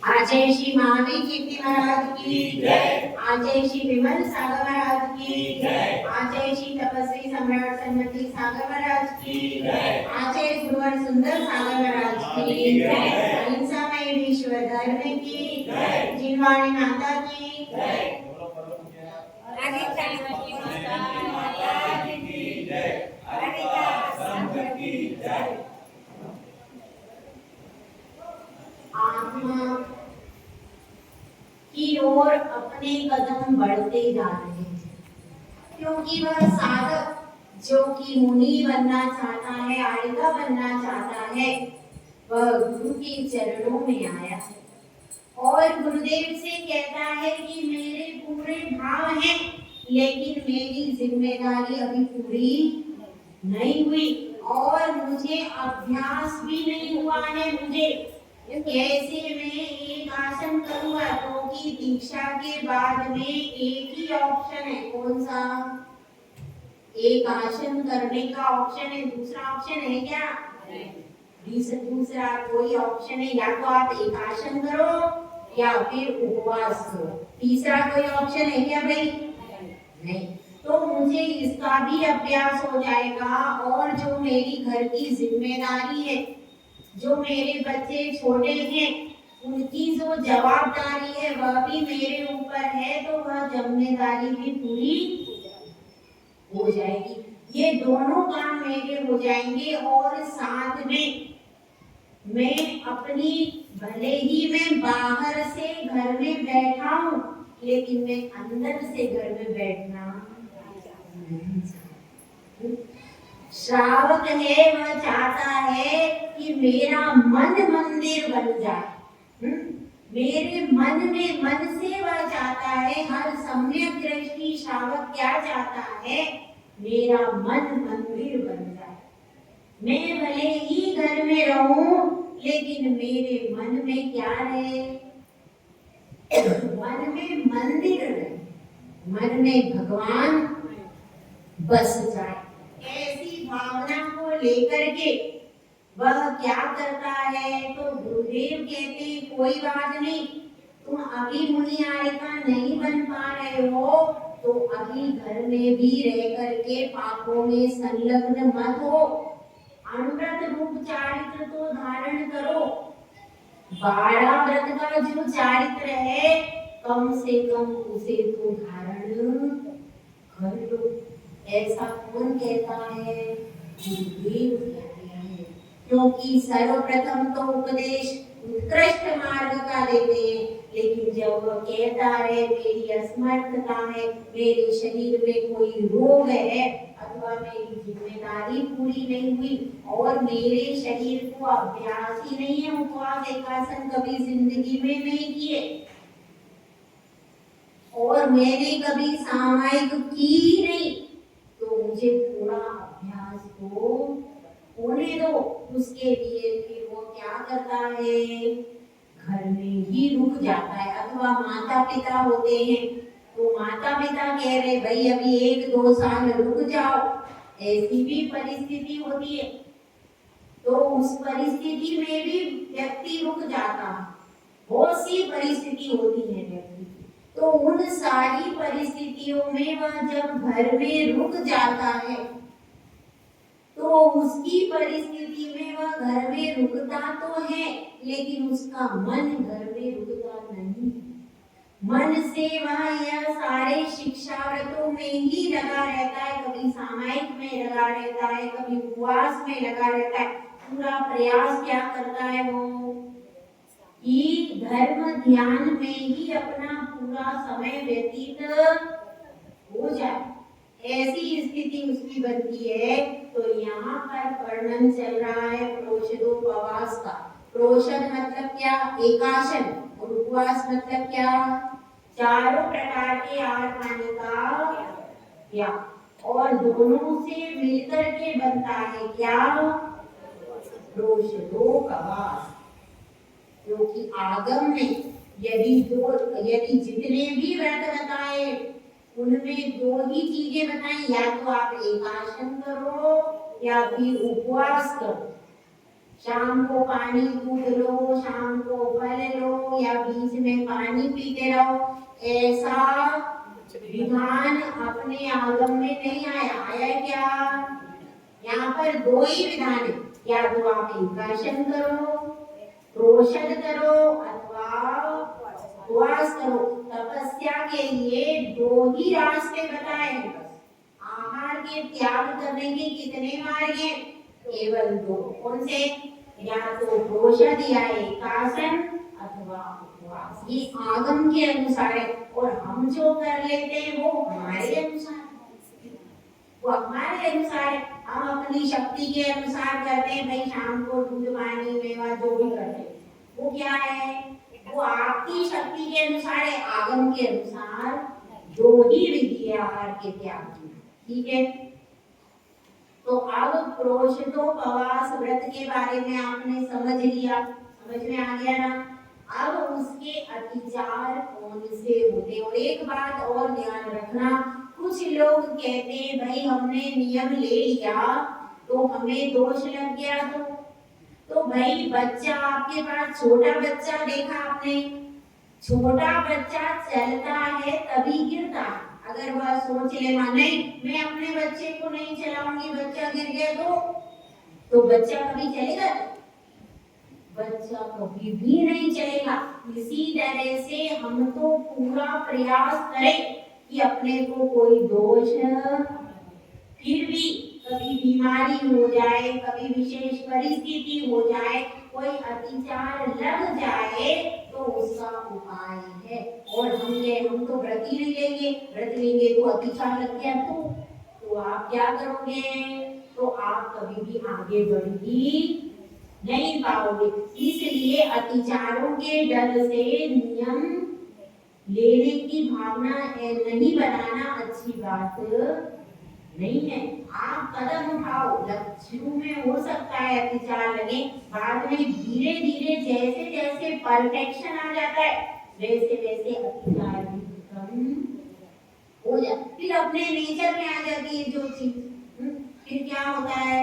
आजय श्री महावीर कीर्ति महाराज की जय। आजय श्री विमल सागर महाराज की जय। आजय श्री तपस्वी सम्राट सन्मति सागर महाराज की जय। आजय गुरुवर सुंदर सागर महाराज की जय। अहिंसा में विश्व धर्म की जय। जिनवाणी माता की जय। आत्मा की ओर अपने कदम बढ़ते जा रहे हैं, क्योंकि वह साधक जो कि मुनि बनना चाहता है, आर्यका बनना चाहता है, वह गुरु के चरणों में आया है और गुरुदेव से कहता है कि मेरे पूरे भाव हैं, लेकिन मेरी जिम्मेदारी अभी पूरी नहीं हुई और मुझे अभ्यास भी नहीं हुआ है। मुझे कैसे मैं एक आसन करूंगा, क्योंकि दीक्षा के बाद में एक ही ऑप्शन है। कौन सा? एक आसन करने का ऑप्शन है। दूसरा ऑप्शन है क्या? दूसरा कोई ऑप्शन है? या तो आप एक आसन करो या फिर उपवास करो। तीसरा कोई ऑप्शन है क्या भाई? नहीं। तो मुझे इसका भी अभ्यास हो जाएगा और जो मेरी घर की जिम्मेदारी है, जो मेरे बच्चे छोटे हैं, उनकी जो जवाबदारी है वह भी मेरे ऊपर है, तो वह जिम्मेदारी भी पूरी हो जाएगी। ये दोनों काम मेरे हो जाएंगे और साथ में मैं अपनी, भले ही मैं बाहर से घर में बैठा हूँ, लेकिन मैं अंदर से घर में बैठना नहीं चाहता। श्रावक है, वह चाहता है कि मेरा मन मंदिर बन जाए। मेरे मन में, मन से वह चाहता है, हर सम्यक दृष्टि श्रावक क्या चाहता है? मेरा मन मंदिर बन जाए। मैं भले ही घर में रहूं, लेकिन मेरे मन में क्या रहे? मन में मंदिर रहे, मन में भगवान बस जाए। ऐसी भावना को लेकर के वह क्या करता है? तो गुरुदेव कहते हैं कोई बात नहीं, तुम अभी मुनि आर्यका नहीं बन पा रहे हो, तो अभी घर में भी रह करके पापों में संलग्न मत हो। अनुव्रत रूप चारित्र तो धारण करो। 12 व्रत का जो चारित्र है, कम से कम उसे तो धारण कर लो। ऐसा कौन कहता है? गुरुदेव कहते हैं। क्योंकि सर्वप्रथम तो उपदेश उत्कृष्ट मार्ग का देते हैं, लेकिन जब वह कहता है मेरी असमर्थता है, मेरे शरीर में कोई रोग है, अथवा मेरी जिम्मेदारी पूरी नहीं हुई और मेरे शरीर को अभ्यास ही नहीं है, उपवास एकासन कभी जिंदगी में नहीं किए और मैंने कभी सामायिक की ही नहीं, तो मुझे थोड़ा अभ्यास को होने दो। उसके लिए फिर वो क्या करता है? घर में ही रुक जाता है। अथवा माता पिता होते हैं, तो माता पिता कह रहे भाई अभी 1-2 साल रुक जाओ, ऐसी भी परिस्थिति होती है। तो उस परिस्थिति में भी व्यक्ति रुक जाता है। बहुत सी परिस्थिति होती है व्यक्ति, तो उन सारी परिस्थितियों में वह जब घर में रुक जाता है, तो उसकी परिस्थिति में वह घर में रुकता तो है, लेकिन उसका मन घर में रुकता नहीं। मन से वह यह सारे शिक्षा व्रतों में ही लगा रहता है, कभी सामायिक में लगा रहता है, कभी उपवास में लगा रहता है। पूरा प्रयास क्या करता है वो? कि धर्म ध्यान में ही अपना पूरा समय व्यतीत हो जाए, ऐसी स्थिति उसकी बनती है। तो यहाँ पर वर्णन चल रहा है प्रोषदोपवास का। प्रोषद मतलब क्या? एकाशन। और उपवास मतलब क्या? चारों प्रकार के आहार पानी का त्याग। और दोनों से मिलकर के बनता है क्या? प्रोषदोपवास। क्योंकि आगम में यदि जितने भी व्रत बताए, उनमें 2 ही चीजें बताई, या तो आप एकाशन करो या फिर उपवास करो। शाम को पानी दूध लो, शाम को फल लो या बीच में पानी पीते रहो, ऐसा विधान अपने आगम में नहीं आया। आया क्या? यहाँ पर दो ही विधान है, या तो आप इंकाशन करो, प्रोषण करो, अथवा उपवास करो। तपस्या के लिए दो ही रास्ते बताए हैं बस। आहार के त्याग करने के कितने मार्ग हैं? केवल दो। कौन से? या तो प्रोषण या एकासन अथवा उपवास। ये आगम के अनुसार है, और हम जो कर लेते हैं वो हमारे अनुसार, वो हमारे अनुसार है। हम अपनी शक्ति के अनुसार करते हैं। भाई शाम को दूध पानी मेवा जो भी करते हैं वो क्या है? वो आपकी शक्ति के अनुसार है। आगम के अनुसार दो ही विधि है आहार के त्याग की। ठीक है, तो अब प्रोषितोपवास व्रत के बारे में आपने समझ लिया, समझ में आ गया ना? अब उसके अतिचार कौन से होते? और एक बात और ध्यान रखना, कुछ लोग कहते हैं भाई हमने नियम ले लिया तो हमें दोष लग गया। तो भाई बच्चा आपके पास, छोटा बच्चा देखा आपने, छोटा बच्चा चलता है तभी गिरता है। अगर वह सोच ले मां नहीं मैं अपने बच्चे को नहीं चलाऊंगी, बच्चा गिर गया तो बच्चा कभी चलेगा? बच्चा कभी भी नहीं चलेगा। इसी तरह से हम तो पूरा प्रयास करें कि अपने को कोई दोष, फिर भी कभी बीमारी हो जाए, कभी विशेष परिस्थिति हो जाए, कोई अतिचार लग जाए तो उसका उपाय है। और हम तो व्रत ही नहीं लेंगे, व्रत लेंगे तो अतिचार लग गया तो आप क्या करोगे? तो आप कभी भी आगे बढ़ ही नहीं पाओगे। इसलिए अतिचारों के डर से नियम लेने की भावना नहीं बनाना अच्छी बात नहीं है। आप कदम उठाओ, शुरू में हो सकता है अतिचार लगे, बाद में धीरे धीरे जैसे जैसे परफेक्शन आ जाता है वैसे वैसे अतिचार भी खत्म हो जाता, फिर अपने नेचर में आ जाती है जो चीज। फिर क्या होता है,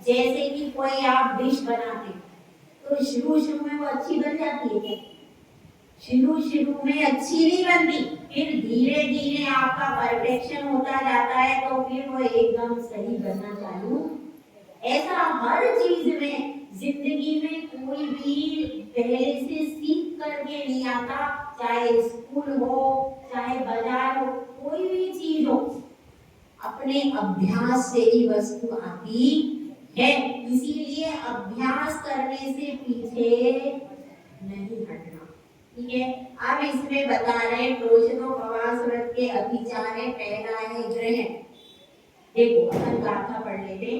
जैसे कि कोई आप डिश बनाते तो शुरू शुरू में वो अच्छी बन जाती है क्या? शुरू में अच्छी नहीं बनती, फिर धीरे धीरे आपका परफेक्शन होता जाता है तो फिर वो एकदम सही बनना चालू। ऐसा हर चीज में, जिंदगी में कोई भी पहले से सीख करके नहीं आता, चाहे स्कूल हो चाहे बाजार हो, कोई भी चीज हो, अपने अभ्यास से ही वस्तु आती है। इसीलिए अभ्यास करने से पीछे नहीं हटना। ठीक है, अब इसमें बता रहे प्रोषितोपवास व्रत के अतिचार है। पहला है ग्रहण। देखो अपन गाथा पढ़ लेते।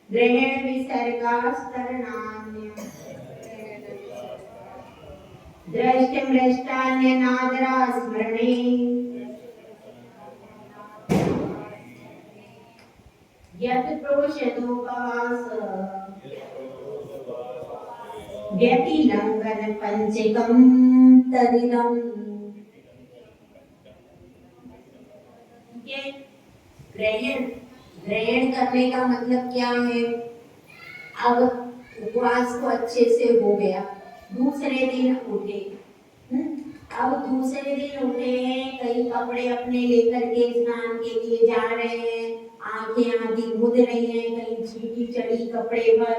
ग्रहण विसर्गास्तरणान्य दृष्टमृष्टान्य नादरा स्मरणे यत् प्रोषितोपवास व्यतिलंघन पंचकम तदिदम्। ग्रहण करने का मतलब क्या है? अब उपवास तो अच्छे से हो गया, दूसरे दिन उठे, अब दूसरे दिन उठे हैं, कई कपड़े अपने लेकर के स्नान के लिए जा रहे हैं, आंखें आदि मुद रही हैं, कहीं चींटी चढ़ी कपड़े पर,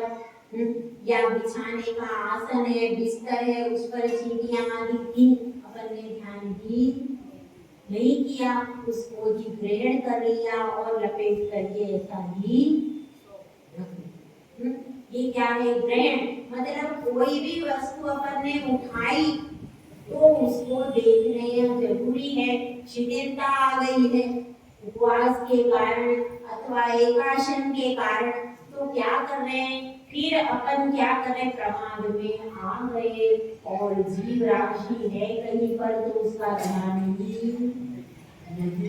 या बिछाने का आसन है, बिस्तर है, उस पर चींटियां आदि थी, अपन ने ध्यान ही नहीं किया, उसको ही ग्रहण कर लिया और लपेट करके ऐसा ही रख दिया। ये क्या है? ग्रहण मतलब कोई भी वस्तु अपन ने उठाई तो उसको देखना जरूरी है। शिथिलता आ गई है उपवास के कारण अथवा एकाशन के कारण, तो क्या कर रहे हैं? फिर अपन क्या करें? प्रमाद में आ गए और जीव राशि है कहीं पर तो उसका ध्यान नहीं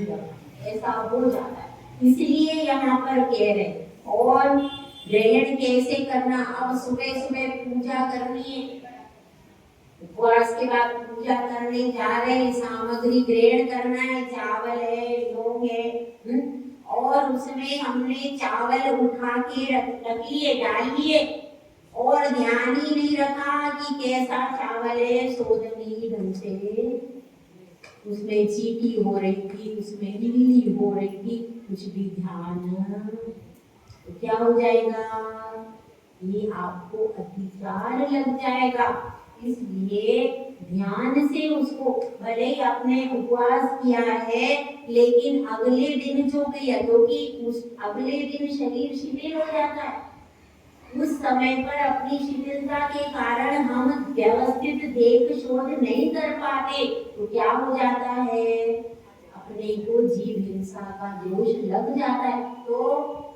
रखा, ऐसा हो जाता है। इसलिए यहाँ पर कह रहे और ग्रहण कैसे करना? अब सुबह सुबह पूजा करनी है, उपवास के बाद पूजा करने जा रहे हैं, सामग्री ग्रहण करना है, चावल है, लौंग है, और उसमें हमने चावल उठा के रख लिए, डाल लिए और ध्यान ही नहीं रखा कि कैसा चावल है, शोध नहीं ढंग से, उसमें चीटी हो रही थी, उसमें नीली हो रही थी, कुछ भी ध्यान, तो क्या हो जाएगा, ये आपको अतिचार लग जाएगा। इसलिए ध्यान से उसको, भले ही आपने उपवास किया है लेकिन अगले दिन जो किया, क्योंकि उस अगले दिन शरीर शिथिल हो जाता है, उस समय पर अपनी शिथिलता के कारण हम व्यवस्थित देख शोध नहीं कर पाते, तो क्या हो जाता है, अपने को जीव हिंसा का दोष लग जाता है। तो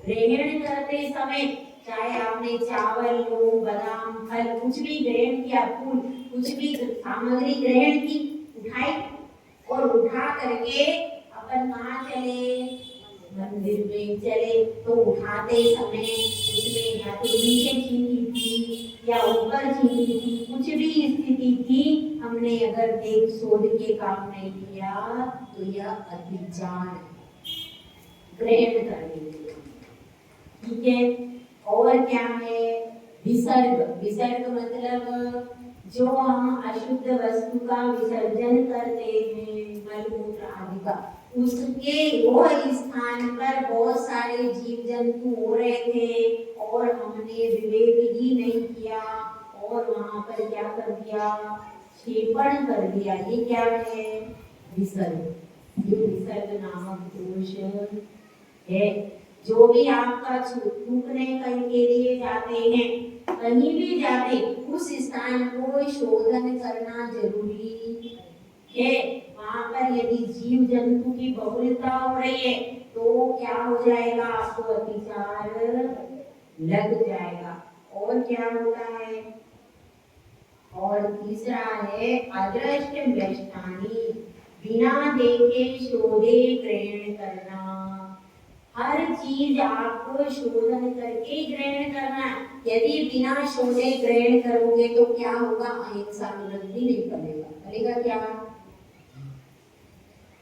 ग्रहण करते समय चाहे आपने चावल लो, बादाम, फल, कुछ भी ग्रहण किया, फूल, कुछ भी सामग्री ग्रहण की, उठाई और उठा करके अपन कहाँ चले, मंदिर में चले, तो उठाते समय उसमें या तो नीचे छींटी थी या ऊपर छींटी थी, कुछ भी स्थिति थी, हमने अगर देख शोध के काम नहीं किया तो यह अतिचार ग्रहण करने के, ठीक है। और क्या है, विसर्ग, विसर्ग मतलब जो हम अशुद्ध वस्तु का विसर्जन करते हैं, मलमूत्र आदि का, उसके वो स्थान पर बहुत सारे जीव जंतु हो रहे थे और हमने विवेक ही नहीं किया और वहां पर क्या कर दिया, क्षेपण कर दिया। ये क्या है, विसर्ग। ये विसर्ग नामक दोष है। जो भी आपका थूकने के लिए जाते हैं, कहीं भी जाते, उस स्थान को शोधन करना जरूरी है। वहां पर यदि जीव जंतु की बहुलता हो रही है तो क्या हो जाएगा, आपको अतिचार लग जाएगा। और क्या होता है, और तीसरा है अदृष्ट भ्रष्टानी, बिना देखे शोधे ग्रहण करना। हर चीज आपको शोधन करके ग्रहण करना है। यदि बिना शोधे ग्रहण करोगे तो क्या होगा, अहिंसा वृद्धि नहीं करेगा, करेगा क्या।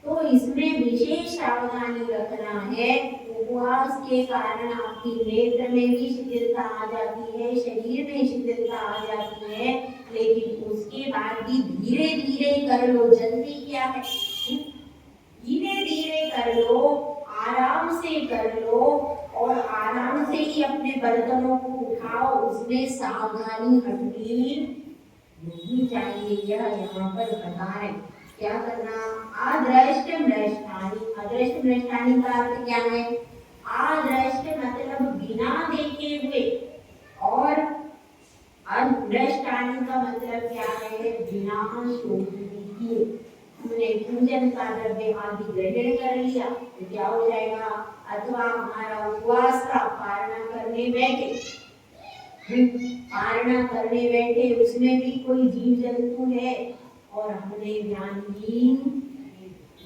तो इसमें विशेष सावधानी रखना है। उपवास के कारण आपकी नेत्र में भी शिथिलता आ जाती है, शरीर में शिथिलता आ जाती है, लेकिन उसके बाद भी धीरे धीरे कर लो, जल्दी क्या है, धीरे धीरे कर लो, आराम से कर लो और आराम से ही अपने बर्तनों को उठाओ, उसमें सावधानी हटनी नहीं चाहिए। यह यहाँ पर बता है क्या करना, अदृष्ट भ्रष्टानी। अदृष्ट भ्रष्टानी का अर्थ क्या है, अदृष्ट मतलब बिना देखे हुए, और अदृष्टानी का मतलब क्या है, बिना शोध किए। हमने पूजन का द्रव्य आदि ग्रहण कर लिया तो क्या हो जाएगा, अथवा हमारा उपवास का पारणा करने बैठे, पारणा करने बैठे उसमें भी कोई जीव जंतु है और हमने ध्यान ही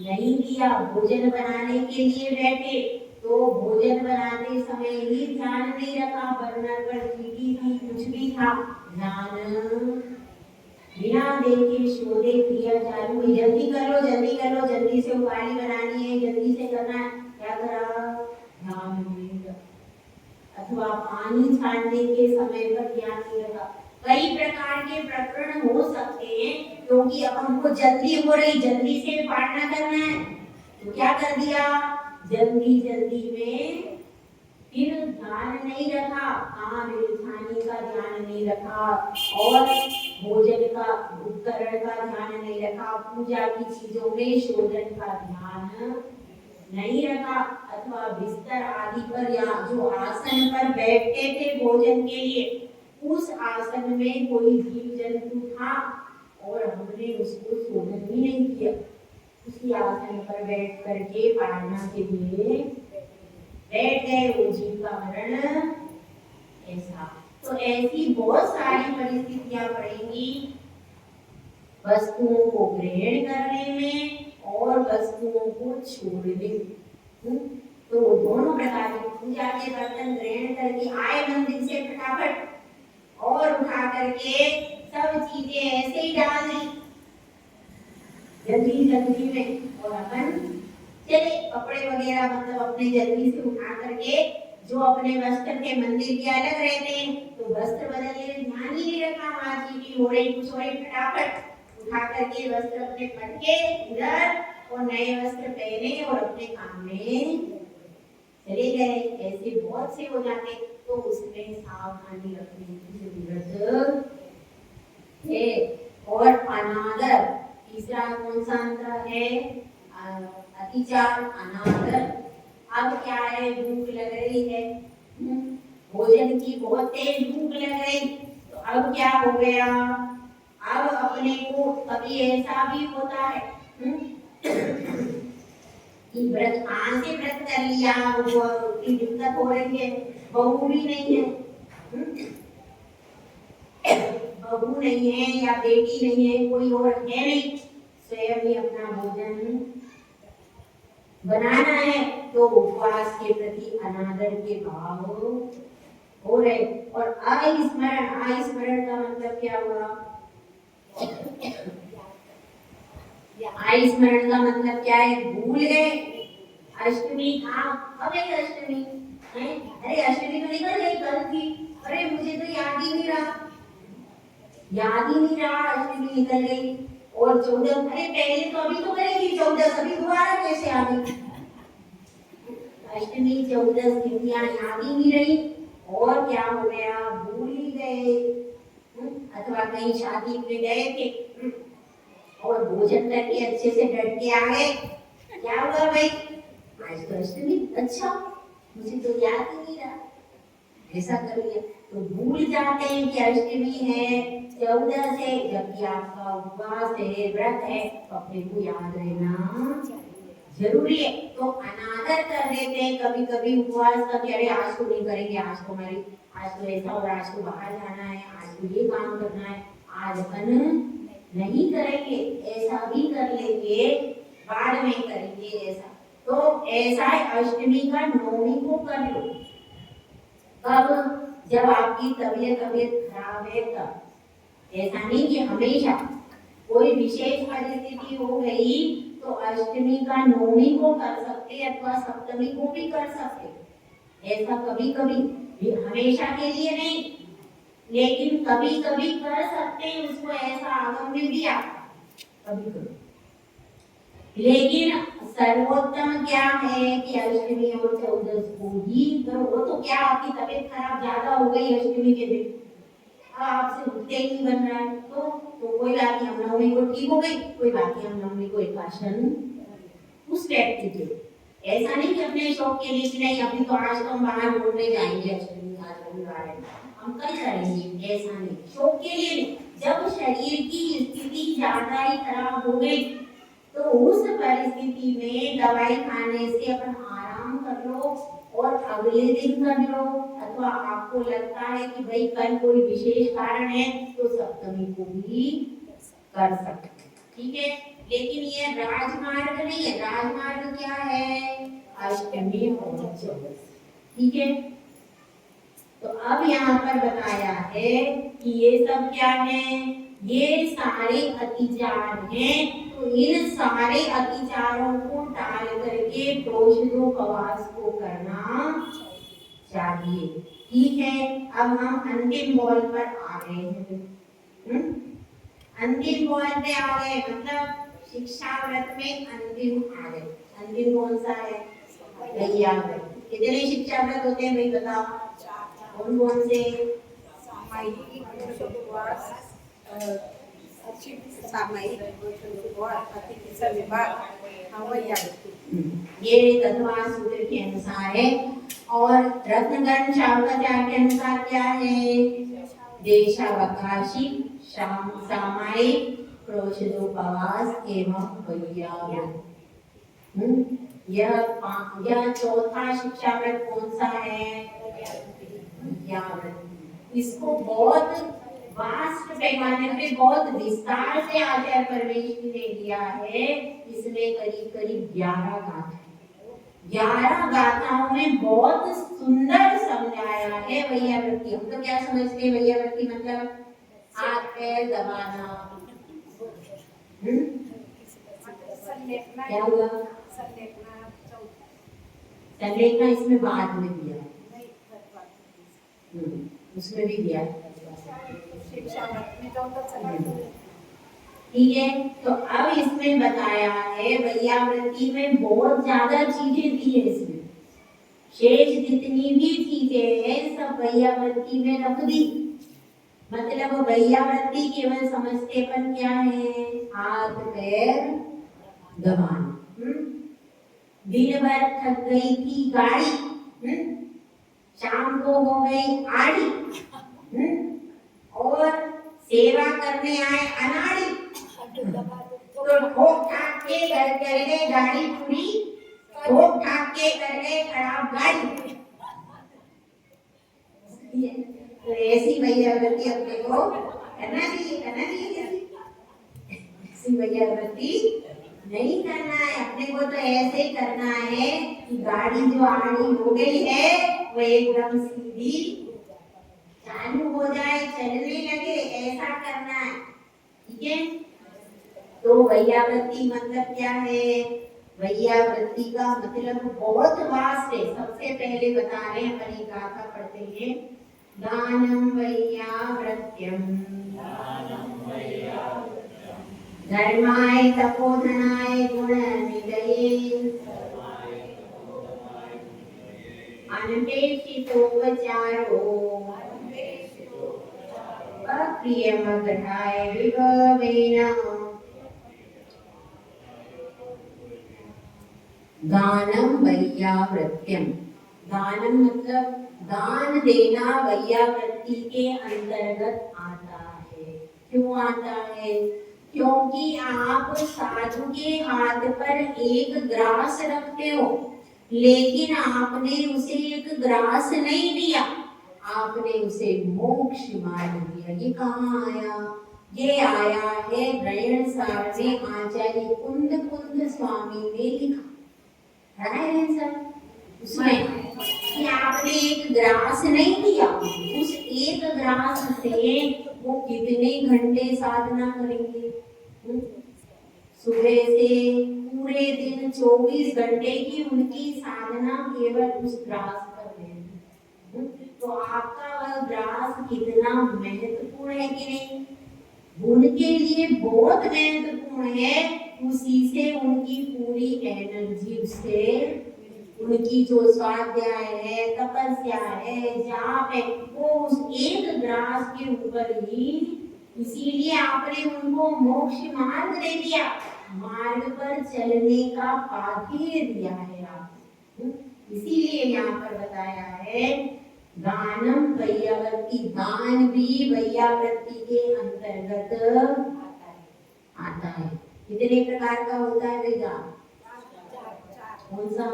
नहीं दिया, भोजन बनाने के लिए बैठे तो भोजन बनाते समय ही ध्यान नहीं रखा, बर्नर पर चीटी थी, कुछ भी था, ध्यान बिना देखे शोधे क्रिया चालू हुई, जल्दी कर लो, जल्दी कर लो, जल्दी से उबाली बनानी है, जल्दी से करना है, क्या करा, ध्यान नहीं रखा। अथवा पानी छानने के समय पर ध्यान नहीं रखा। कई प्रकार के प्रकरण हो सकते हैं, क्योंकि अब हमको जल्दी हो रही, जल्दी से पाठना करना है, तो क्या कर दिया, जल्दी जल्दी में फिर ध्यान नहीं रखा, कहाँ बिलखानी का ध्यान नहीं रखा और भोजन का उपकरण का ध्यान नहीं रखा, पूजा की चीजों में शोधन का ध्यान नहीं रखा, अथवा बिस्तर आदि पर या जो आसन पर बैठते थे भोजन के लिए, उस आसन में कोई जीव जंतु था और हमने उसको शोधन भी नहीं किया, उसी आसन पर बैठ करके पारणा के लिए बैठ गए, वो जीव का मरण ऐसा। तो ऐसी बहुत सारी परिस्थितियां पड़ेंगी वस्तुओं को ग्रहण करने में और वस्तुओं को छोड़ने में। तो दोनों प्रकार की पूजा के बर्तन ग्रहण करके आए मंदिर से फटाफट और उठा करके सब चीजें ऐसे ही डाल दी जल्दी जल्दी में, और अपन चले कपड़े वगैरह मतलब अपने जल्दी से उठा करके जो अपने वस्त्र के मंदिर के अलग रहते हैं तो वस्त्र बदलने में ध्यान ही नहीं रखा, माँ जी की हो रही कुछ हो रही, फटाफट उठा करके वस्त्र अपने पटके इधर और नए वस्त्र पहने और अपने काम में चले गए। ऐसे बहुत से हो जाते, तो उसमें सावधानी रखने की जरूरत है। और अनादर, तीसरा कौन सा अंतर है? अतिचार, अनादर। अब क्या है, भूख लग रही है, भोजन की बहुत तेज भूख लग गई, तो अब क्या हो गया, अब अपने को कभी ऐसा भी होता है कि व्रत आज से व्रत कर लिया, वो की दिक्कत हो रही है, बहू भी नहीं है, बहू नहीं है या बेटी नहीं है, कोई और है नहीं, स्वयं ही अपना भोजन बनाना है, तो उपवास के प्रति अनादर के भाव हो रहे। और अस्मरण, अस्मरण का मतलब क्या हुआ? अस्मरण का मतलब क्या है? भूल गए। अष्टमी कब है अष्टमी? अरे अष्टमी तो निकल गई, कल थी, अरे मुझे तो याद ही नहीं रहा, अष्टमी निकल गई। और 14, अरे पहले तो अभी तो करेगी 14, अभी दोबारा कैसे आ गई? अष्टमी 14 तिथियां याद ही नहीं रही, और क्या हो गया, भूल ही गए। अथवा कहीं शादी में गए थे और भोजन करके अच्छे से डट के आ गए, क्या हुआ भाई, आज तो अष्टमी, अच्छा मुझे तो याद ही नहीं रहा, ऐसा कर लिया। तो भूल जाते हैं कि अष्टमी है 14 से, जबकि आपका उपवास है, व्रत है, तो अपने को याद रहना जरूरी है। तो अनादर कर लेते हैं कभी कभी उपवास का, अरे आज तो नहीं करेंगे, आज तो ऐसा हो रहा है, आज तो बाहर जाना है, आज तो ये काम करना है, आज अपन नहीं करेंगे, ऐसा भी कर लेंगे, बाद में करेंगे ऐसा। तो ऐसा है, अष्टमी का नौमी को कर लो। कब? जब आपकी तबीयत खराब है तब, ऐसा नहीं कि हमेशा। कोई विशेष परिस्थिति हो गई तो अष्टमी का नौमी को कर सकते अथवा सप्तमी को भी कर सकते, ऐसा कभी कभी, हमेशा के लिए नहीं, लेकिन कभी कभी कर सकते हैं, उसको ऐसा आगम में भी आता कभी कभी। लेकिन सर्वोत्तम क्या है कि अष्टमी और 14 को ही करो। वो तो क्या, आपकी तबीयत खराब ज्यादा हो गई अष्टमी के दिन, आपसे उठते ही नहीं बन रहा है, तो कोई बात नहीं, हम नवमी को ठीक हो गई, कोई बात नहीं, हम नवमी को एक आसन उस व्यक्ति के, ऐसा नहीं कि अपने शौक के लिए कि नहीं अभी तो आज तो हम बाहर घूमने जाएंगे, अष्टमी आज रविवार है हम कल करेंगे, ऐसा नहीं, शौक के लिए नहीं। जब शरीर की स्थिति ज्यादा ही खराब हो गई तो उस परिस्थिति में दवाई खाने से अपन आराम कर लो और अगले दिन कर लो, अथवा आपको लगता है कि भाई कल कोई विशेष कारण है तो सप्तमी को भी कर सकते, ठीक है। लेकिन ये राजमार्ग नहीं है, राजमार्ग क्या है? अष्टमी और 14, ठीक है। तो अब यहाँ पर बताया है कि ये सब क्या है, ये सारे अतिचार हैं, तो इन सारे अतिचारों को टाल करके प्रोषदोपवास को करना चाहिए, ठीक है। अब हम अंतिम बॉल पर आ गए हैं, अंतिम बॉल पे आ गए, मतलब शिक्षा व्रत में अंतिम आ गए। अंतिम कौन सा है? भैया व्रत। कितने शिक्षा व्रत होते हैं भाई बताओ, कौन कौन से? सामायिक, सामायिक ये तत्वान सूत्र के अनुसार है। और रत्नगण शावकाचार्य के अनुसार क्या है? देशावकाशी, सामायिक, प्रोषदोपवास एवं वैयाव्रत। यह चौथा शिक्षा व्रत कौन सा है? वैयाव्रत। इसको बहुत वास्ट पैमाने पे, बहुत विस्तार से आचार्य परमेश ने दिया है। इसमें करीब करीब 11 गाथा, 11 गाथाओं में बहुत सुंदर समझाया है वैयाव्रत। हम तो क्या समझते हैं वैयाव्रत मतलब हाथ पैर दबाना, क्या हुआ? संलेखना इसमें बाद में दिया है, उसमें भी दिया है। शिक्षा में तो ठीक है, तो अब इसमें बताया है वैयावृत्ति में बहुत ज्यादा चीजें दी है। इसमें शेष जितनी भी चीजें हैं सब वैयावृत्ति में रख दी। मतलब वैयावृत्ति केवल समझतेपन क्या है, हाथ पैर दबाना। दिन भर थक गई थी गाड़ी, शाम को हो गई आड़ी, और सेवा करने आए अनाड़ी, तो ठोक ठाक के कर गए गाड़ी पूरी, ठोक ठाक के कर गए खराब गाड़ी। तो ऐसी वैयावृत्ति अपने को करना चाहिए, करना चाहिए। ऐसी वैयावृत्ति नहीं करना है अपने को, तो ऐसे करना है कि गाड़ी जो आड़ी हो गई है वो एकदम सीधी चालू हो जाए, चलने लगे, ऐसा करना है। ठीक है, तो वैयावृत्ति मतलब क्या है? वैयावृत्ति का मतलब बहुत वास्ट है। सबसे पहले बता रहे हैं, अपन एक गाथा पढ़ते हैं, दानम वैयावृत्यम धर्माय तपोधनाय गुणनिधये अनपेक्षितोपचारो अप्रियमग्रहाय विभवेन। दानम वैयावृत्यम, दानम मतलब दान देना वैयावृत्ति के अंतर्गत आता है। क्यों आता है? क्योंकि आप साधु के हाथ पर एक ग्रास रखते हो, लेकिन आपने उसे एक ग्रास नहीं दिया, आपने उसे मोक्ष मार्ग दिया। ये कहाँ आया? ये आया है ग्रहण सार में, आचार्य कुंद कुंद स्वामी ने लिखा है सर उसमें कि आपने एक ग्रास नहीं दिया, उस एक ग्रास से वो कितने घंटे साधना करेंगे? सुबह से पूरे दिन 24 घंटे की उनकी साधना केवल उस ग्रास पर है। तो आपका वह ग्रास कितना महत्वपूर्ण है कि नहीं? उनके लिए बहुत महत्वपूर्ण है। उसी से उनकी पूरी एनर्जी, उससे उनकी जो स्वाध्याय है, तपस्या है, जाप है, वो उस एक ग्रास के ऊपर ही। इसीलिए आपने उनको मोक्ष मार्ग दे दिया, मार्ग पर चलने का पाथेय दिया है आपको। इसीलिए यहाँ पर बताया है दानम वैयावृत्ति, दान भी वैयावृत्ति के अंतर्गत आता है। कितने प्रकार का होता है वे दान? कौन सा?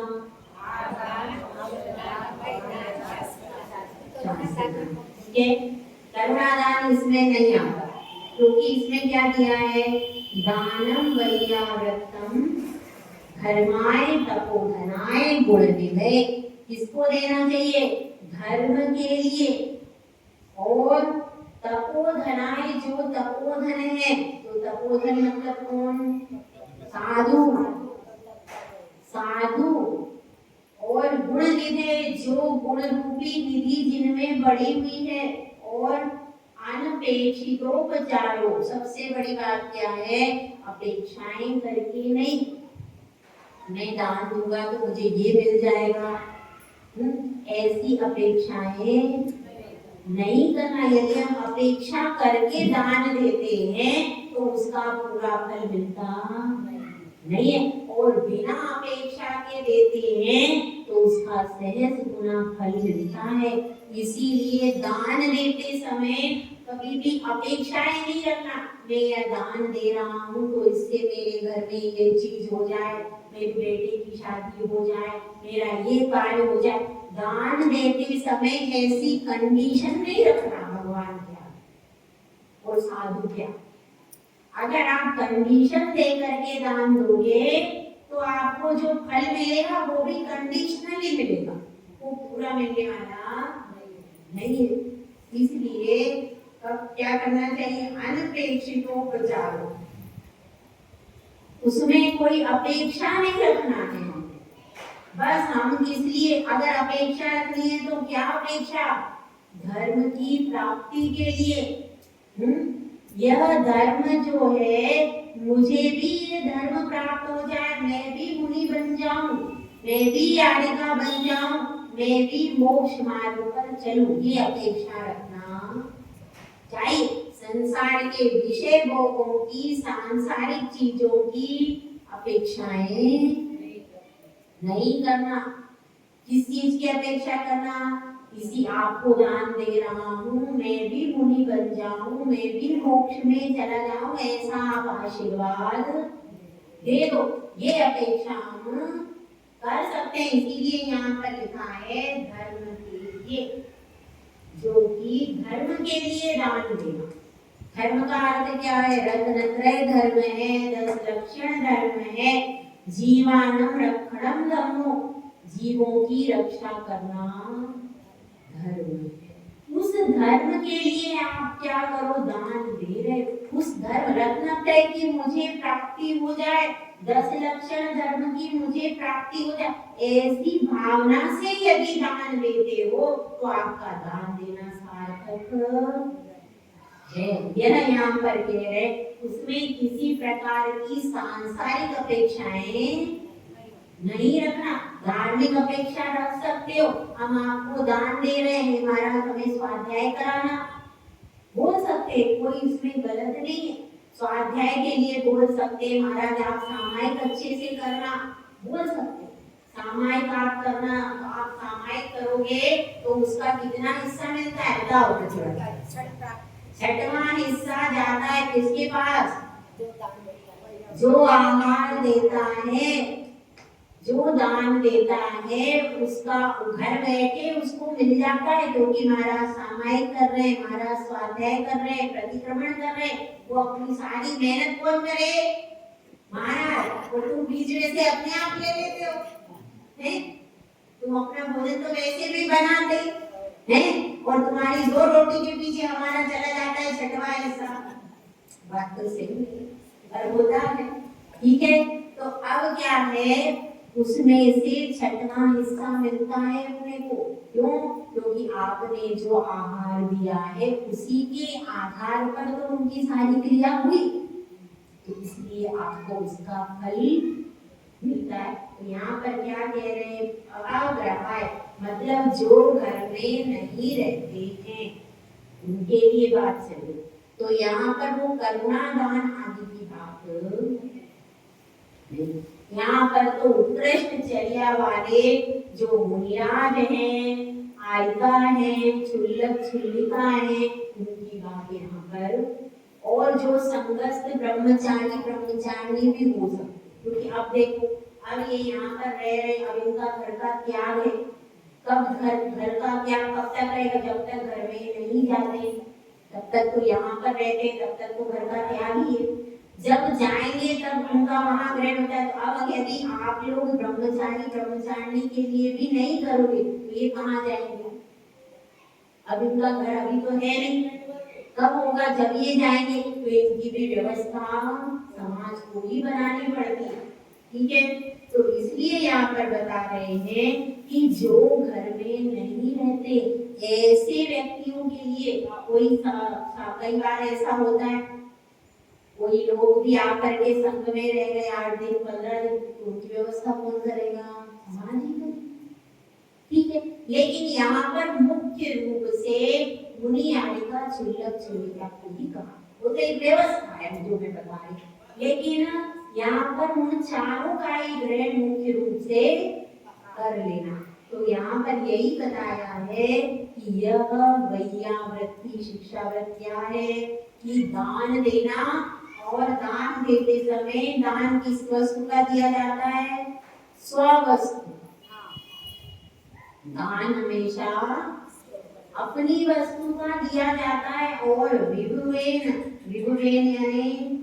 ठीक है, करुणादान इसमें नहीं आता, क्योंकि इसमें क्या दिया है? दानम वैयावृत्तम धर्माय तपोधनाय गुणनिधये। किसको देना चाहिए? धर्म के लिए। और तपोधनाय, जो तपोधन है, तो तपोधन मतलब कौन? साधु, साधु। और गुण निधि, जो गुण रूपी निधि जिनमें बढ़ी हुई है। और अनपेक्षितोपचारो, सबसे बड़ी बात क्या है? अपेक्षाएं करके नहीं, मैं दान दूंगा तो मुझे ये मिल जाएगा, ऐसी अपेक्षाएं नहीं करना। यदि हम अपेक्षा करके दान देते हैं तो उसका पूरा फल मिलता नहीं है, और बिना अपेक्षा के देते हैं तो उसका सहज गुना फल मिलता है। इसीलिए दान देते समय कभी भी अपेक्षाएं नहीं रखना, मैं यह दान दे रहा हूँ तो इससे मेरे घर में ये चीज हो जाए, मेरे बेटे की शादी हो जाए, मेरा ये कार्य हो जाए। दान देते समय ऐसी कंडीशन नहीं रखना, भगवान क्या और साधु क्या। अगर आप कंडीशन दे करके दान दोगे तो आपको जो फल मिलेगा वो भी कंडीशनली मिलेगा, वो पूरा मिलने वाला नहीं है। इसलिए अब क्या करना चाहिए? अनपेक्षितोपचारो, उसमें कोई अपेक्षा नहीं रखना है। बस हम इसलिए, अगर अपेक्षा रखनी है तो क्या अपेक्षा? धर्म की प्राप्ति के लिए। यह धर्म जो है, मुझे भी ये धर्म प्राप्त हो जाए, मैं भी मुनि बन जाऊं, मैं भी यारिका बन जाऊं, मैं भी मोक्ष मार्ग पर चलूं, ये अपेक्षा रखना चाहिए। संसार के विषय भोगों की, सांसारिक चीजों की अपेक्षाएं नहीं करना। किस चीज की अपेक्षा करना? किसी आपको दान दे रहा हूँ, मैं भी मुनि बन जाऊं, मैं भी मोक्ष में चला जाऊं, ऐसा आप आशीर्वाद दे दो, ये अपेक्षा हम कर सकते हैं। इसीलिए यहाँ पर लिखा है धर्म के लिए, जो कि धर्म के लिए दान देना। धर्म का अर्थ क्या है? रत्नत्रय धर्म है, 10 लक्षण धर्म है, जीवानम रक्षणम धर्मो, जीवों की रक्षा करना धर्म है। उस धर्म के लिए आप क्या करो? दान दे रहे। उस धर्म रत्नत्रय की मुझे प्राप्ति हो जाए, 10 लक्षण धर्म की मुझे प्राप्ति हो जाए, ऐसी भावना से यदि दान देते हो तो आपका दान देना सार्थक है। यह यहाँ पर कह रहे, उसमें किसी प्रकार की सांसारिक अपेक्षाएं नहीं रखना। धार्मिक अपेक्षा रख सकते हो, हम आपको दान दे रहे हैं, महाराज हमें स्वाध्याय कराना, बोल सकते, कोई इसमें गलत नहीं है। स्वाध्याय के लिए बोल सकते, महाराज आप सामायिक अच्छे से करना, बोल सकते। सामायिक आप करना, आप सामायिक करोगे तो उसका कितना हिस्सा मिलता है बताओ? छठवां हिस्सा जाता है किसके पास? जो आहार देता है, जो दान देता है, उसका घर बैठे उसको मिल जाता है, क्योंकि महाराज सामायिक कर रहे हैं, महाराज स्वाध्याय कर रहे हैं, प्रतिक्रमण कर रहे हैं, वो अपनी सारी मेहनत कौन करे? महाराज। और तुम बीच में से अपने आप ले लेते हो, हैं? तुम अपना भोजन तो वैसे भी बनाते हैं, और तुम्हारी 2 रोटी के पीछे हमारा चला जाता है छठवां हिस्सा। बात तो सही है, पर होता है, ठीक है। तो अब क्या है, उसमें से छठवां हिस्सा मिलता है अपने को। क्यों? क्योंकि आपने जो आहार दिया है उसी के आधार पर तो उनकी सारी क्रिया हुई, तो इसलिए आपको उसका फल मिलता है। तो यहाँ पर क्या कह रहे हैं? अग्रहाय मतलब जो घर में नहीं रहते हैं उनके लिए बात चले, तो यहाँ पर वो करुणा दान आदि की बात नहीं। यहाँ पर तो उत्कृष्ट चर्या वाले जो मुनिराज हैं, आयिका है, क्षुल्लक क्षुल्लिका है, उनकी बात यहाँ पर, और जो संगस्थ ब्रह्मचारी ब्रह्मचारिणी भी हो सकते, क्योंकि अब देखो, अब ये यहाँ पर रह रहे, अब इनका घर का त्याग है। कब घर का त्याग कब तक रहेगा? जब तक घर में नहीं जाते तब तक तो यहाँ पर रहते, तब तक तो घर का त्याग ही है। जब जाएंगे तब उनका वहां ग्रहण होता है। तो अब यदि आप लोग ब्रह्मचारी ब्रह्मचारिणी के लिए भी नहीं करोगे तो ये कहाँ जाएंगे? अब इनका घर अभी तो है नहीं, कब होगा? जब ये जाएंगे। तो इनकी भी व्यवस्था समाज को ही बनानी पड़ती है, ठीक है। तो इसलिए यहाँ पर बता रहे हैं कि जो घर में नहीं रहते ऐसे व्यक्तियों के लिए, कोई कई बार ऐसा होता है, कोई लोग भी आकर के संघ में रह गए 8 दिन 15 दिन, तो उनकी व्यवस्था कौन करेगा? समाज ही करेगा, ठीक है। लेकिन यहाँ पर मुख्य रूप से मुनि यारिका क्षुल्लक क्षुल्लिका को ही कहा, वो तो एक व्यवस्था है जो मैं बता रही। लेकिन यहाँ पर उन चारों का ही ग्रहण मुख्य रूप से कर लेना। तो यहाँ पर यही बताया है कि यह वैयावृत्ति शिक्षावृत्ति है कि दान देना, और दान देते समय दान किस वस्तु का दिया जाता है? स्ववस्तु। दान हमेशा अपनी वस्तु का दिया जाता है, और विभुवेन, विभुवेन यानी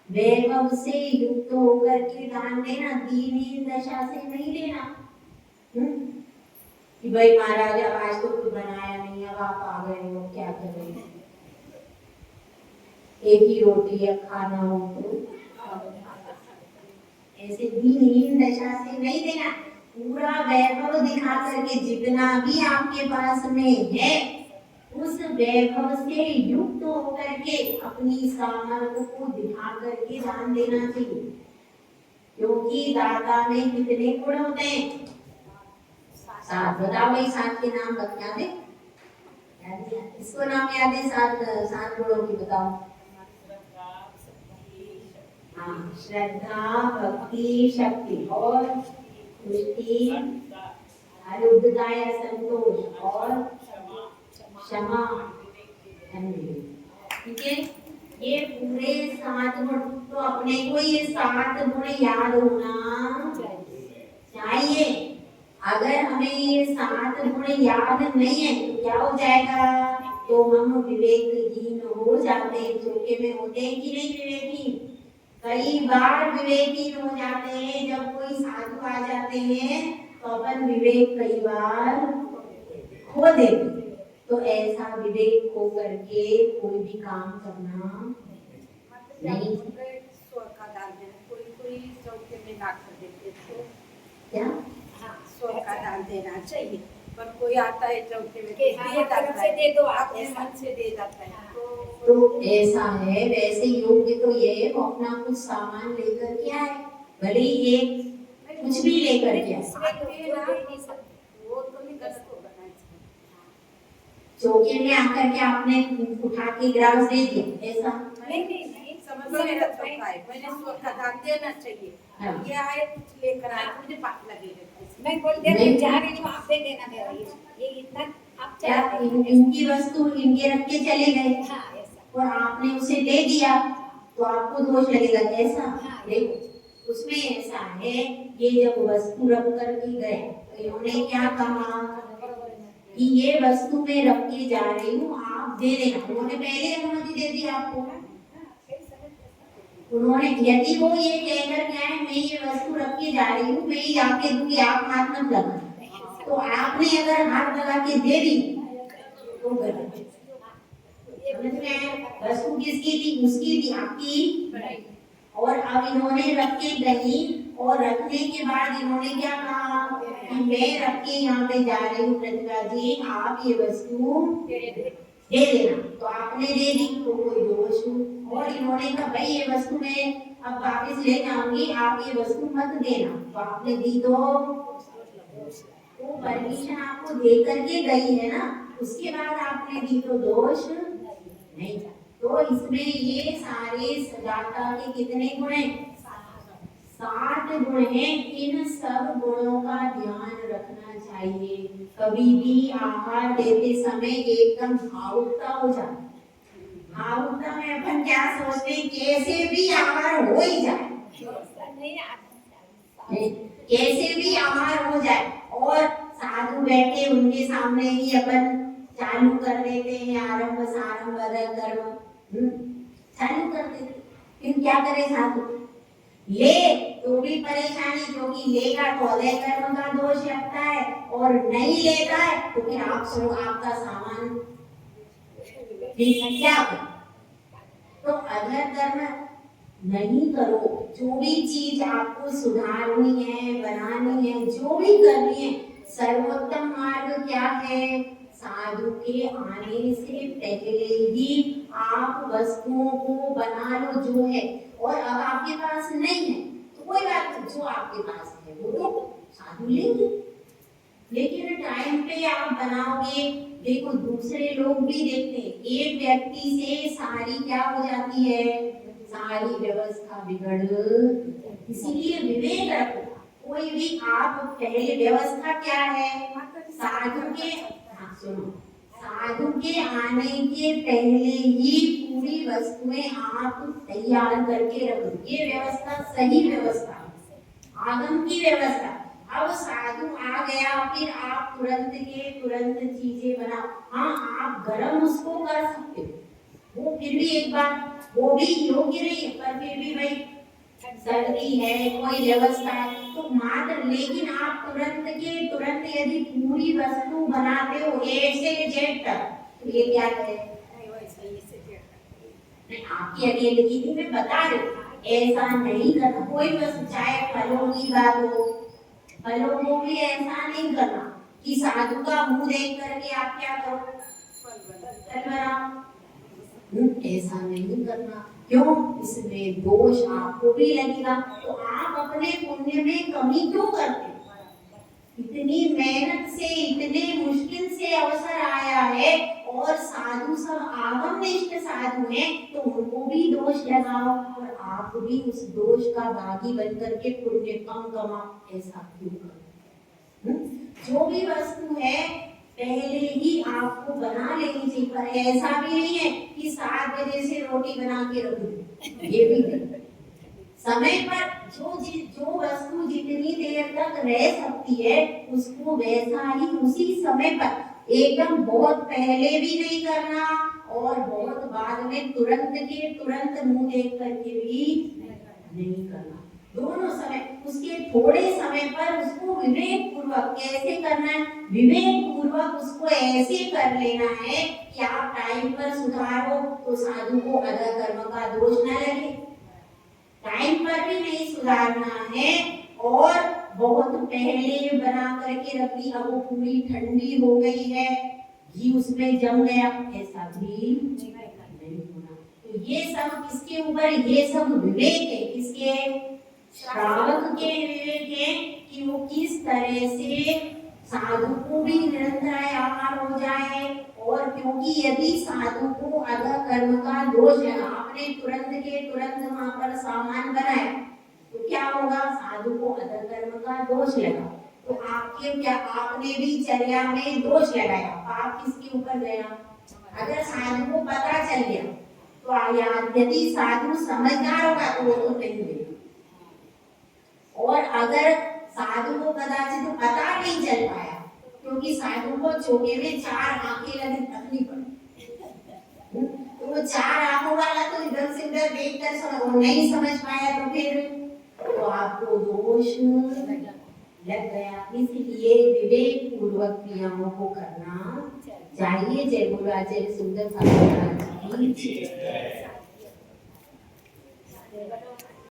वैभव से युक्त होकर के दान देना, दीनहीन दशा से नहीं देना। कि भाई महाराज अब आज तो कुछ बनाया नहीं, अब आप आ गए हो, क्या करें? एक ही रोटी या खाना हो तो ऐसे दीनहीन दशा से नहीं देना। पूरा वैभव दिखा करके जितना भी आपके पास में है वैभव से युक्त होकर के अपनी सामर्थ्य को दिखा करके दान देना चाहिए, क्योंकि दाता में कितने गुण होते हैं? 7। बताओ भाई, 7 के नाम याद है? इसको नाम याद है? 7 गुणों की बताओ। हाँ, श्रद्धा, भक्ति, शक्ति और तुष्टि, अरुद्धता या संतोष और क्षमा। ठीक है, ये पूरे 7 गुण। तो अपने को ये 7 गुण याद होना चाहिए। अगर हमें ये 7 गुण याद नहीं है तो क्या हो जाएगा? तो हम विवेकहीन हो जाते हैं। चौके में होते हैं कि नहीं विवेकहीन? कई बार विवेकहीन हो जाते हैं। जब कोई साधु आ जाते हैं तो अपन विवेक कई बार खो देते। तो ऐसा विवेक खो करके कोई भी काम करना नहीं। स्व का दान देना, कोई चौके में ना कर देते तो क्या? हाँ, स्व का दान देना चाहिए। पर कोई आता है चौके में दे दो, आप अपने मन से दे जाता है तो ऐसा है। वैसे योग्य तो ये है वो अपना कुछ सामान लेकर के आए, भले ही एक कुछ भी लेकर के आए। वो तो नहीं गलत होगा ना। चौके में आकर के आपने उठा के गिलास दे दिया, ऐसा नहीं समझ में मेरा चौका है। मैंने स्व का दान देना चाहिए। ये आए कुछ लेकर आए, मुझे पाप लगेगा। मैं बोल दे जा रही हूँ, आप दे देना मेरा ये इतना आप क्या इनकी वस्तु इनके रख के चले गए? हाँ, ऐसा। और आपने उसे दे दिया तो आपको दोष लगेगा, कैसा? हाँ। देखो उसमें ऐसा है, ये जब वस्तु रख करके गए तो इन्होंने क्या कहा कि ये वस्तु मैं रख के जा रही हूँ, आप दे देना। उन्होंने पहले अनुमति दे दी आपको। उन्होंने यदि वो ये कहकर गए मैं ये वस्तु रख के जा रही हूँ, मैं ही आके दूंगी, आप हाथ मत लगाना, तो आपने अगर हाथ लगा के दे दी तो गलत। समझ में आया? वस्तु किसकी थी? उसकी थी, आपकी। और अब इन्होंने रख के गई और रखने के बाद इन्होंने क्या कहा कि मैं रख के यहाँ पे जा रही हूँ प्रतिभा जी, आप ये वस्तु दे देना। तो आपने दे दी तो कोई दोष नहीं। और इन्होंने कहा भाई ये वस्तु मैं अब वापस ले जाऊंगी, आप ये वस्तु मत देना, तो आपने दी तो परमिशन आपको दे करके गई है ना, उसके बाद आपने दी तो दोष नहीं। तो इसमें ये सारे दाता के कितने गुण हैं? 7 गुण हैं। इन सब गुणों का ध्यान रखना चाहिए। कभी भी आहार देते समय एकदम भावुकता हो जाए। भावुकता में अपन क्या सोचते हैं? कैसे भी आहार हो ही जाए, कैसे भी आहार हो जाए। और साधु बैठे उनके सामने ही अपन चालू कर देते हैं आरंभ सारंभ कर्म, चालू कर देते। फिर क्या करे साधु? ले तो भी परेशानी, क्योंकि लेगा तो अदय कर्म का दोष लगता है, और नहीं लेता है तो फिर आप सुनो आपका सामान क्या हो। तो अदय कर्म नहीं करो। जो भी चीज आपको सुधारनी है, बनानी है, जो भी करनी है, सर्वोत्तम मार्ग क्या है? साधु के आने से पहले ही आप वस्तुओं को बना लो जो है। और अब आपके पास नहीं है तो कोई बात नहीं, जो आपके पास है वो तो साधु लेंगे, लेकिन टाइम पे आप बनाओगे। देखो दूसरे लोग भी देखते हैं, एक व्यक्ति से सारी क्या हो जाती है? सारी व्यवस्था बिगड़। इसीलिए विवेक रखो। कोई भी आप पहले व्यवस्था क्या है? साधु के सुनो, साधु के आने के पहले ही पूरी वस्तुएं आप तैयार करके रखो। ये व्यवस्था सही व्यवस्था, आगम की व्यवस्था। अब साधु आ गया फिर आप तुरंत के तुरंत चीजें बनाओ। हाँ, आप गरम उसको कर सकते हो, वो फिर भी एक बार वो भी योग्य नहीं है, पर फिर भी भाई सर्दी है, कोई व्यवस्था है तो मात्र। लेकिन आप तुरंत के तुरंत यदि पूरी वस्तु बनाते हो ए से जेड तक, तो ये क्या है? आपकी अकेले की मैं बता रही, ऐसा नहीं करना। कोई वस्तु, चाहे फलों की बात हो, फलों को भी ऐसा नहीं करना कि साधु का मुंह देख करके आप क्या करो? कल बनाओ। ऐसा नहीं करना। क्यों? इसमें दोष आपको भी लगेगा, तो आप अपने पुण्य में कमी क्यों करते? इतनी मेहनत से, इतने मुश्किल से अवसर आया है और साधु सब आगमनिष्ठ साधु हैं, तो उनको भी दोष लगाओ और आप भी उस दोष का भागी बन करके पुण्य कम कमाओ। ऐसा क्यों करो? जो भी वस्तु है पहले ही आपको बना लेनी चाहिए, पर ऐसा भी नहीं है कि 7 बजे से रोटी बना के रख दो, ये भी नहीं। समय पर जो वस्तु जितनी देर तक रह सकती है उसको वैसा ही उसी समय पर, एकदम बहुत पहले भी नहीं करना और बहुत बाद में तुरंत के तुरंत मुंह देख करके भी नहीं करना। दोनों समय, उसके थोड़े समय पर उसको विवेक पूर्वक कैसे करना है, विवेक पूर्वक उसको ऐसे कर लेना है कि आप टाइम पर सुधारो तो साधु को अदा कर्म का दोष न लगे। टाइम पर भी नहीं सुधारना है और बहुत पहले बना करके रख दी, अब वो पूरी ठंडी हो गई है, घी उसमें जम गया, ऐसा भी नहीं होना। तो ये सब किसके ऊपर? ये सब विवेक है। किसके? श्रावक के विवेक है कि वो किस तरह से साधु को भी निरंतर आहार हो जाए। और क्योंकि यदि साधु को अदा कर्म का दोष लगा, आपने तुरंत के तुरंत वहां पर सामान बनाए, तो क्या होगा? साधु को अदा कर्म का दोष लगा, तो आपके क्या, आपने भी चर्या में दोष लगाया, पाप किसके ऊपर गया? अगर साधु को पता चल गया तो यदि साधु समझदार होगा तो वो तो नहीं देगा, और अगर साधु को कदाचित पता नहीं चल पाया क्योंकि साधु को चोगे में 4 आंखें लगी रखनी पड़ी, तो वो 4 आंखों वाला तो इधर से उधर देख कर नहीं समझ पाया, तो फिर तो आपको दोष लग गया। इसलिए विवेक पूर्वक क्रियाओं को करना चाहिए। जय गुरु आचार्य सुंदर ठाकुर जी की जय।